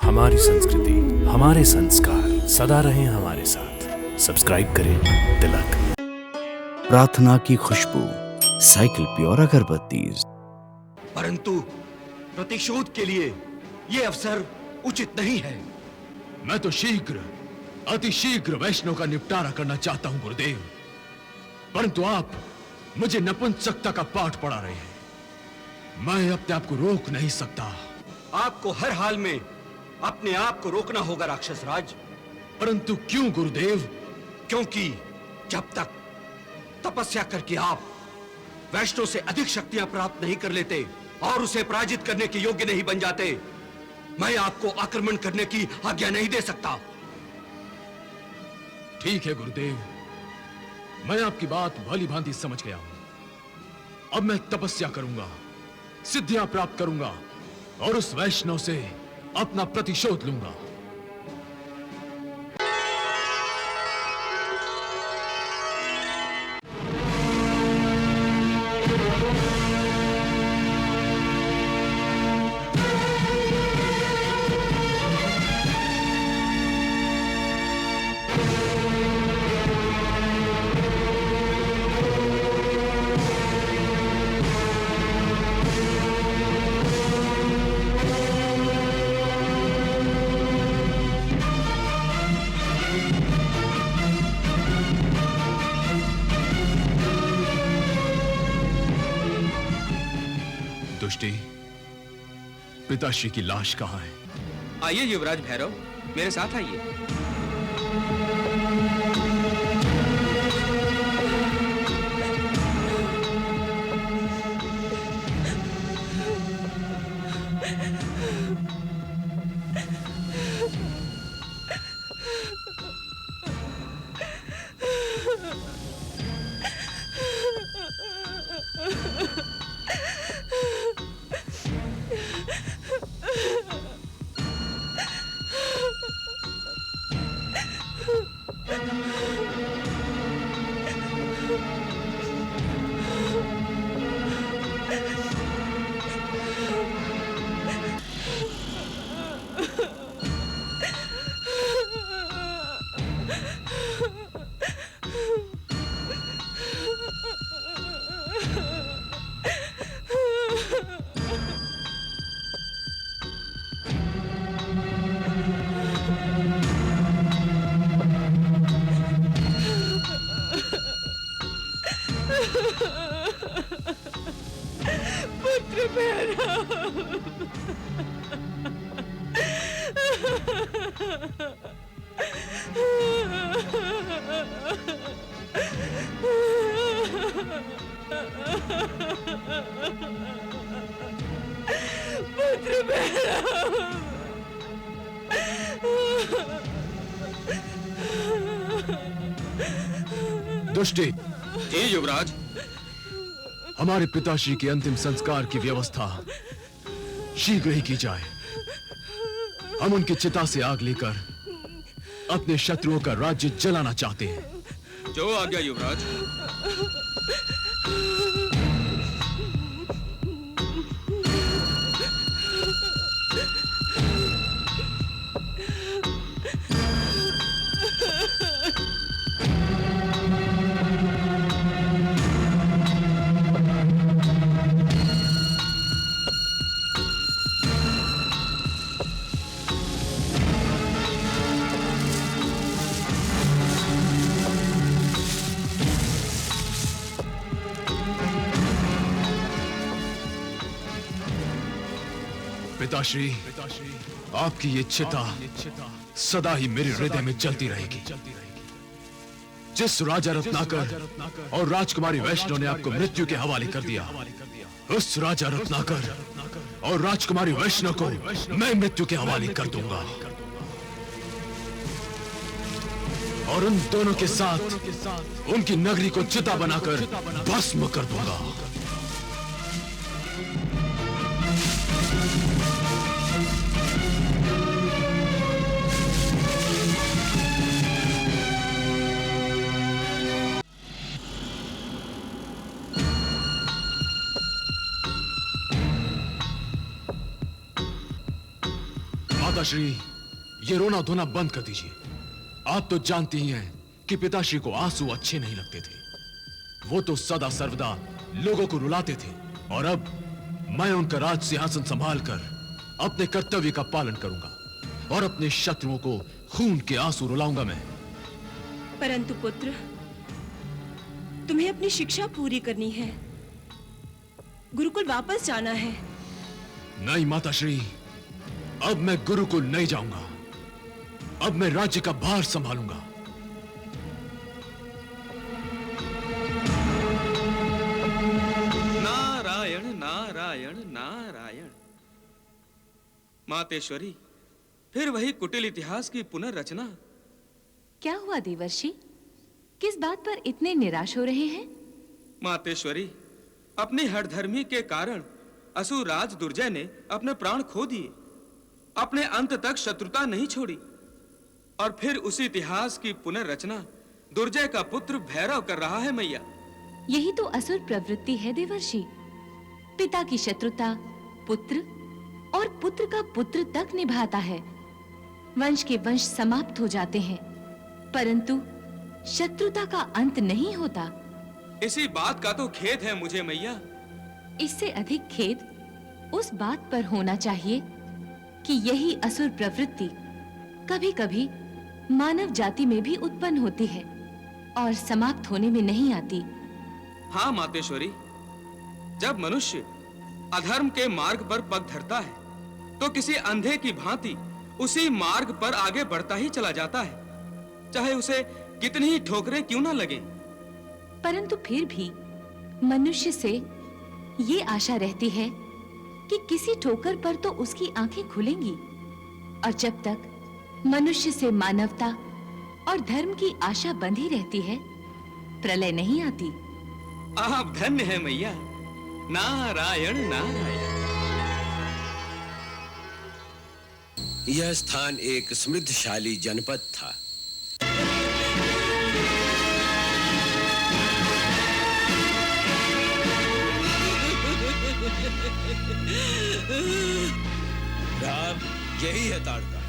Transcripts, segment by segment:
हमारी संस्कृति, हमारे संस्कार सदा रहें हमारे साथ। सब्सक्राइब करें तिलक। प्रार्थना की खुशबू, साइकिल प्योर अगरबत्ती। परंतु प्रतिशोध के लिए यह अवसर उचित नहीं है। मैं तो अति शीघ्र वैष्णव का निपटारा करना चाहता हूं गुरुदेव, परंतु आप मुझे नपुंसकता का पाठ पढ़ा रहे हैं। मैं अपने आप को रोक नहीं सकता। आपको हर हाल में अपने आप को रोकना होगा राक्षस राज। परंतु क्यों गुरुदेव? क्योंकि जब तक तपस्या करके आप वैष्णव से अधिक शक्तियां प्राप्त नहीं कर लेते और उसे पराजित करने के योग्य नहीं बन जाते, मैं आपको आक्रमण करने की आज्ञा नहीं दे सकता। ठीक है गुरुदेव, मैं आपकी बात भली भांति समझ गया हूं। अब मैं तपस्या करूंगा, सिद्धियां प्राप्त करूंगा और उस वैष्णव से अपना प्रतिशोध लूंगा। दुष्टि, पिताश्री की लाश कहां है? आइए युवराज भैरव, मेरे साथ आइए। पुत्र मेरा, पुत्र मेरा। दुष्टि, जी युवराज। हमारे पिताश्री के अंतिम संस्कार की व्यवस्था शीघ्र ही की जाए। हम उनकी चिता से आग लेकर अपने शत्रुओं का राज्य जलाना चाहते हैं। जो आज्ञा युवराज। पिताश्री, आपकी ये चिता सदा ही मेरे हृदय में जलती रहेगी। जिस राजा रत्नाकर और राजकुमारी वैष्णव ने आपको मृत्यु के हवाले कर दिया, उस राजा रत्नाकर और राजकुमारी वैष्णव को मैं मृत्यु के हवाले कर दूंगा और उन दोनों के साथ उनकी नगरी को चिता बनाकर भस्म कर दूंगा। माताश्री, ये रोना धोना बंद कर दीजिए। आप तो जानती ही हैं कि पिताश्री को आंसू अच्छे नहीं लगते थे। वो तो सदा सर्वदा लोगों को रुलाते थे, और अब मैं उनका राज सिंहासन संभाल कर अपने कर्तव्य का पालन करूंगा और अपने शत्रुओं को खून के आंसू रुलाऊंगा मैं। परंतु पुत्र, तुम्हें अपनी शिक्षा पूरी करनी है, गुरुकुल वापस जाना है। नहीं माताश्री, अब मैं गुरुकुल नहीं जाऊंगा। अब मैं राज्य का भार संभालूंगा। नारायण नारायण नारायण। मातेश्वरी, फिर वही कुटिल इतिहास की पुनर्रचना। क्या हुआ देवर्षि? किस बात पर इतने निराश हो रहे हैं? मातेश्वरी, अपनी हठधर्मी के कारण असुरराज दुर्जय ने अपने प्राण खो दिए, अपने अंत तक शत्रुता नहीं छोड़ी, और फिर उसी इतिहास की पुनर्रचना दुर्जय का पुत्र भैरव कर रहा है मैया। यही तो असुर प्रवृत्ति है देवर्षि। पिता की शत्रुता पुत्र और पुत्र का पुत्र तक निभाता है। वंश के वंश समाप्त हो जाते हैं, परंतु शत्रुता का अंत नहीं होता। इसी बात का तो खेद है मुझे मैया। इससे अधिक खेद उस बात पर होना चाहिए कि यही असुर प्रवृत्ति कभी-कभी मानव जाति में भी उत्पन्न होती है और समाप्त होने में नहीं आती। हाँ मातेश्वरी, जब मनुष्य अधर्म के मार्ग पर पग धरता है तो किसी अंधे की भांति उसी मार्ग पर आगे बढ़ता ही चला जाता है, चाहे उसे कितनी ही ठोकरें क्यों ना लगे। परंतु फिर भी मनुष्य से ये आशा रहती है कि किसी ठोकर पर तो उसकी आंखें खुलेंगी, और जब तक मनुष्य से मानवता और धर्म की आशा बंधी रहती है, प्रलय नहीं आती। आप धन्य है मैया। नारायण नारायण। यह स्थान एक समृद्धशाली जनपद था। राम, यही है ताड़का।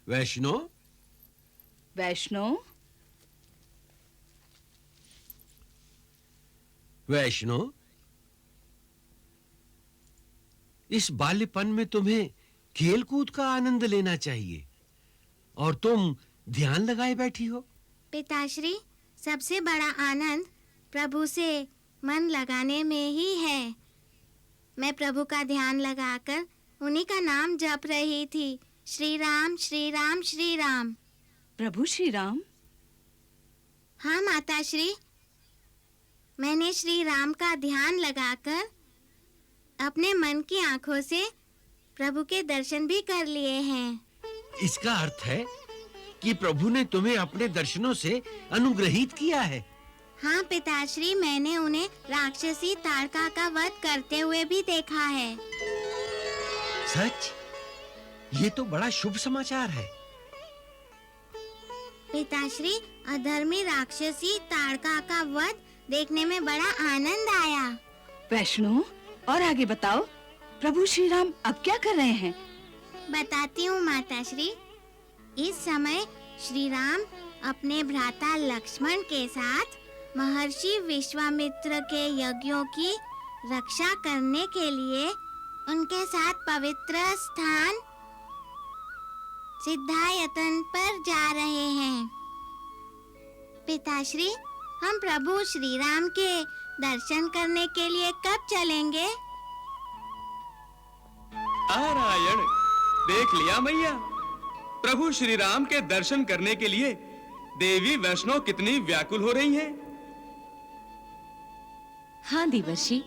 वैष्णो, वैष्णो, वैष्णो, इस बाल्यपन में तुम्हें खेल कूद का आनंद लेना चाहिए और तुम ध्यान लगाए बैठी हो। पिताश्री, सबसे बड़ा आनंद प्रभु से मन लगाने में ही है। मैं प्रभु का ध्यान लगाकर उन्हीं का नाम जप रही थी। श्री राम श्री राम श्री राम। प्रभु श्री राम? हाँ माताश्री, मैंने श्री राम का ध्यान लगाकर अपने मन की आंखों से प्रभु के दर्शन भी कर लिए हैं। इसका अर्थ है कि प्रभु ने तुम्हें अपने दर्शनों से अनुग्रहित किया है। हाँ पिताश्री, मैंने उन्हें राक्षसी ताड़का का वध करते हुए भी देखा है। सच? ये तो बड़ा शुभ समाचार है। पिताश्री, अधर्मी राक्षसी ताड़का का वध देखने में बड़ा आनंद आया। वैष्णो, और आगे बताओ, प्रभु श्री राम अब क्या कर रहे हैं? बताती हूँ माताश्री। इस समय श्री राम अपने भ्राता लक्ष्मण के साथ महर्षि विश्वामित्र के यज्ञों की रक्षा करने के लिए उनके साथ पवित्र स्थान सिद्धायतन पर जा रहे हैं। पिताश्री, हम प्रभु श्री राम के दर्शन करने के लिए कब चलेंगे? नारायण, देख लिया मैया, प्रभु श्री राम के दर्शन करने के लिए देवी वैष्णो कितनी व्याकुल हो रही हैं। हाँ देवर्षि,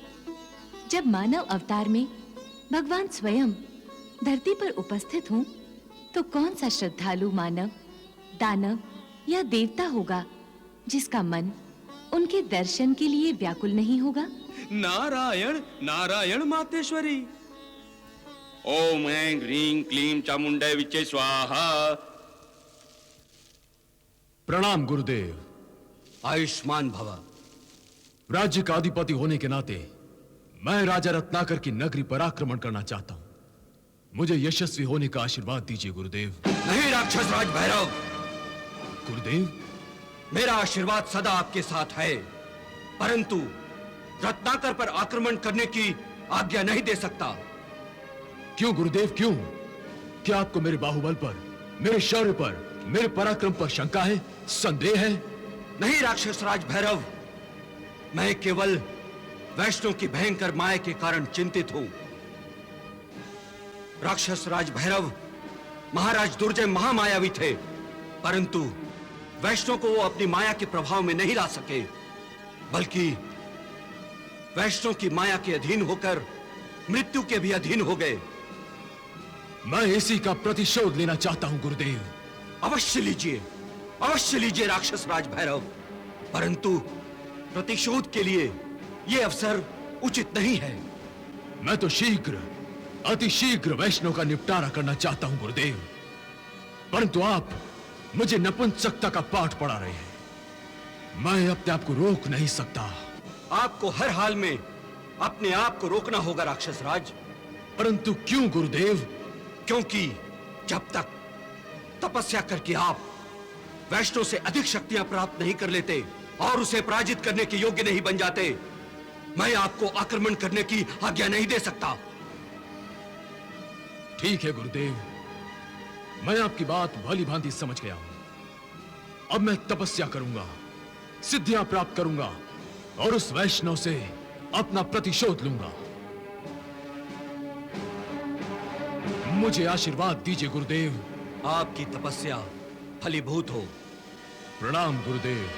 जब मानव अवतार में भगवान स्वयं धरती पर उपस्थित हों, तो कौन सा श्रद्धालु मानव, दानव या देवता होगा जिसका मन उनके दर्शन के लिए व्याकुल नहीं होगा? नारायण नारायण मातेश्वरी। ओम ऐं ह्रीं क्लीं चामुंडे विचे स्वाहा। प्रणाम गुरुदेव। आयुष्मान भव। राज्य का अधिपति होने के नाते मैं राजा रत्नाकर की नगरी पर आक्रमण करना चाहता हूं। मुझे यशस्वी होने का आशीर्वाद दीजिए गुरुदेव। नहीं राक्षस राज भैरव। गुरुदेव, मेरा आशीर्वाद सदा आपके साथ है, परंतु रत्नाकर पर आक्रमण करने की आज्ञा नहीं दे सकता। क्यों गुरुदेव, क्यों? क्या आपको मेरे बाहुबल पर, मेरे शौर्य पर, मेरे पराक्रम पर शंका है, संदेह है? नहीं राक्षस राज भैरव, मैं केवल वैष्णो की भयंकर माया के कारण चिंतित हूं। राक्षस राज भैरव, महाराज दुर्जय महामायावी थे, परंतु वैष्णो को वो अपनी माया के प्रभाव में नहीं ला सके, बल्कि वैष्णो की माया के अधीन होकर मृत्यु के भी अधीन हो गए। मैं इसी का प्रतिशोध लेना चाहता हूं गुरुदेव। अवश्य लीजिए, अवश्य लीजिए राक्षस राज भैरव, परंतु प्रतिशोध के लिए यह अवसर उचित नहीं है। मैं तो शीघ्र, अति शीघ्र वैष्णव का निपटारा करना चाहता हूं गुरुदेव, परंतु आप मुझे नपुंसकता का पाठ पढ़ा रहे हैं। मैं अपने आप को रोक नहीं सकता। आपको हर हाल में अपने आप को रोकना होगा राक्षस राज। परंतु क्यों गुरुदेव? क्योंकि जब तक तपस्या करके आप वैष्णो से अधिक शक्तियां प्राप्त नहीं कर लेते और उसे पराजित करने के योग्य नहीं बन जाते, मैं आपको आक्रमण करने की आज्ञा नहीं दे सकता। ठीक है गुरुदेव, मैं आपकी बात भली भांति समझ गया हूं। अब मैं तपस्या करूंगा, सिद्धियां प्राप्त करूंगा और उस वैष्णव से अपना प्रतिशोध लूंगा। मुझे आशीर्वाद दीजिए गुरुदेव। आपकी तपस्या फलीभूत हो। प्रणाम गुरुदेव।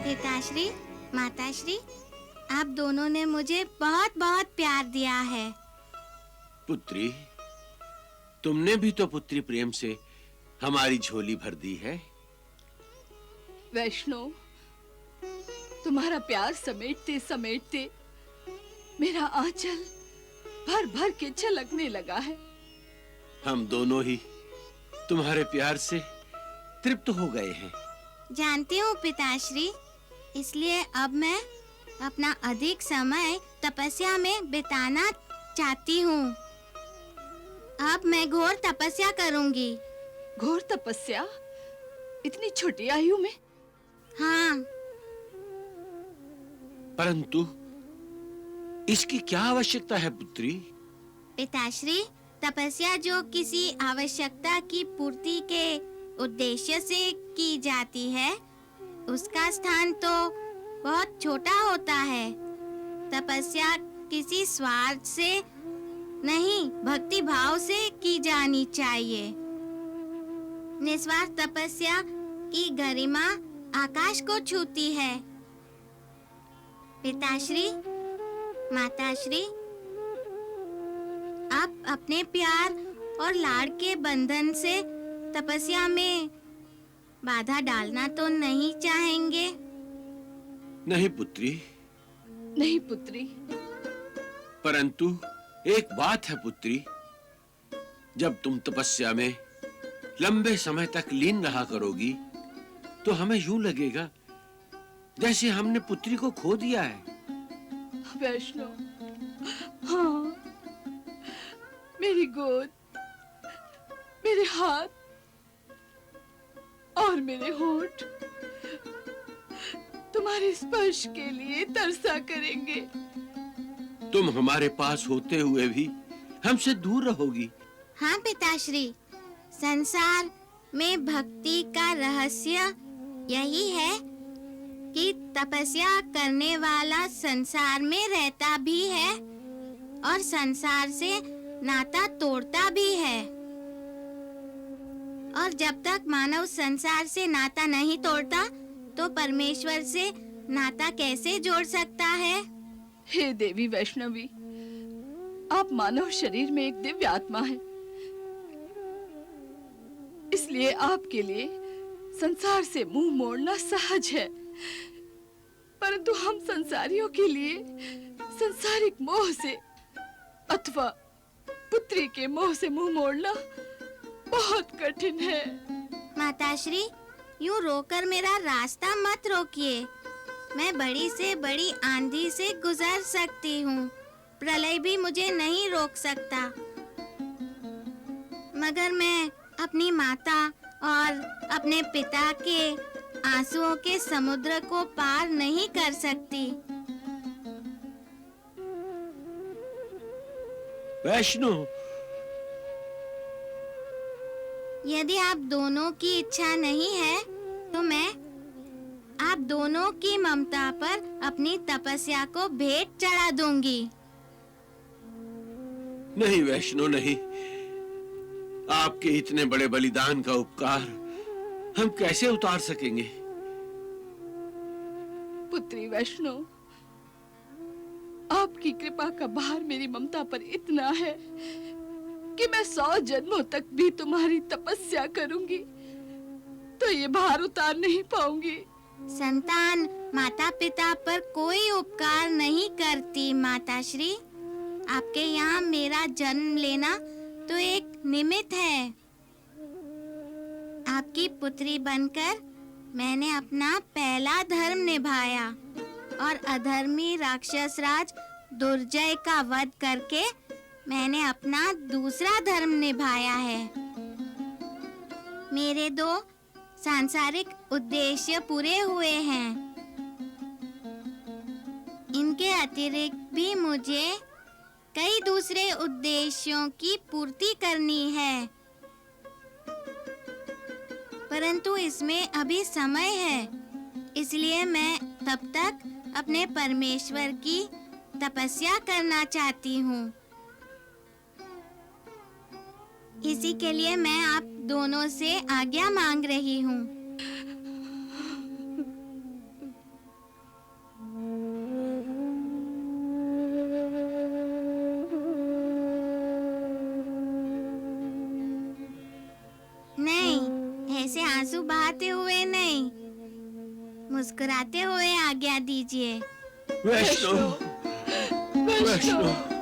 पिताश्री, माताश्री, आप दोनों ने मुझे बहुत बहुत प्यार दिया है। पुत्री, तुमने भी तो पुत्री प्रेम से हमारी झोली भर दी है। वैष्णो, तुम्हारा प्यार समेटते समेटते मेरा आंचल भर भर के छलकने लगा है। हम दोनों ही तुम्हारे प्यार से तृप्त हो गए हैं। जानती हूँ पिताश्री, इसलिए अब मैं अपना अधिक समय तपस्या में बिताना चाहती हूँ। अब मैं घोर तपस्या करूँगी। घोर तपस्या? इतनी छोटी आयु में? हाँ। परंतु इसकी क्या आवश्यकता है पुत्री? पिताश्री, तपस्या जो किसी आवश्यकता की पूर्ति के उद्देश्य से की जाती है, उसका स्थान तो बहुत छोटा होता है। तपस्या किसी स्वार्थ से नहीं, भक्ति भाव से की जानी चाहिए। निस्वार्थ तपस्या की गरिमा आकाश को छूती है। पिताश्री, माताश्री, आप अपने प्यार और लाड़ के बंधन से तपस्या में बाधा डालना तो नहीं चाहेंगे? नहीं पुत्री। नहीं पुत्री, परंतु एक बात है पुत्री, जब तुम तपस्या में लंबे समय तक लीन रहा करोगी तो हमें यूं लगेगा जैसे हमने पुत्री को खो दिया है। वैष्णो, हाँ, मेरी गोद, मेरे हाथ और मेरे होंठ तुम्हारे स्पर्श के लिए तरसा करेंगे। तुम हमारे पास होते हुए भी हमसे दूर रहोगी। हाँ पिताश्री, संसार में भक्ति का रहस्य यही है कि तपस्या करने वाला संसार में रहता भी है और संसार से नाता तोड़ता भी है। और जब तक मानव संसार से नाता नहीं तोड़ता तो परमेश्वर से नाता कैसे जोड़ सकता है? हे देवी वैष्णवी, आप मानव शरीर में एक दिव्य आत्मा है, इसलिए आपके लिए संसार से मुंह मोड़ना सहज है। परंतु हम संसारियों के लिए संसारिक मोह से अथवा पुत्री के मोह से मुंह मोड़ना बहुत कठिन है। माताश्री, यूं रोकर मेरा रास्ता मत रोकिए। मैं बड़ी से बड़ी आंधी से गुजर सकती हूँ, प्रलय भी मुझे नहीं रोक सकता। मगर मैं अपनी माता और अपने पिता के आंसुओं के समुद्र को पार नहीं कर सकती। वैष्णो, यदि आप दोनों की इच्छा नहीं है तो मैं आप दोनों की ममता पर अपनी तपस्या को भेंट चढ़ा दूंगी। नहीं वैष्णो, नहीं। आपके इतने बड़े बलिदान का उपकार हम कैसे उतार सकेंगे? पुत्री वैष्णो, आपकी कृपा का भार मेरी ममता पर इतना है कि मैं 100 जन्मों तक भी तुम्हारी तपस्या करूंगी तो ये भार उतार नहीं पाऊंगी। संतान माता पिता पर कोई उपकार नहीं करती माताश्री। आपके यहाँ मेरा जन्म लेना तो एक निमित्त है। आपकी पुत्री बनकर मैंने अपना पहला धर्म निभाया और अधर्मी राक्षस राज दुर्जय का वध करके मैंने अपना दूसरा धर्म निभाया है। मेरे 2 सांसारिक उद्देश्य पूरे हुए हैं। इनके अतिरिक्त भी मुझे कई दूसरे उद्देश्यों की पूर्ति करनी है, परंतु इसमें अभी समय है, इसलिए मैं तब तक अपने परमेश्वर की तपस्या करना चाहती हूँ। इसी के लिए मैं आप दोनों से आज्ञा मांग रही हूँ। नहीं, ऐसे आंसू बहाते हुए नहीं, मुस्कुराते हुए आज्ञा दीजिए। वैष्णो, वैष्णो।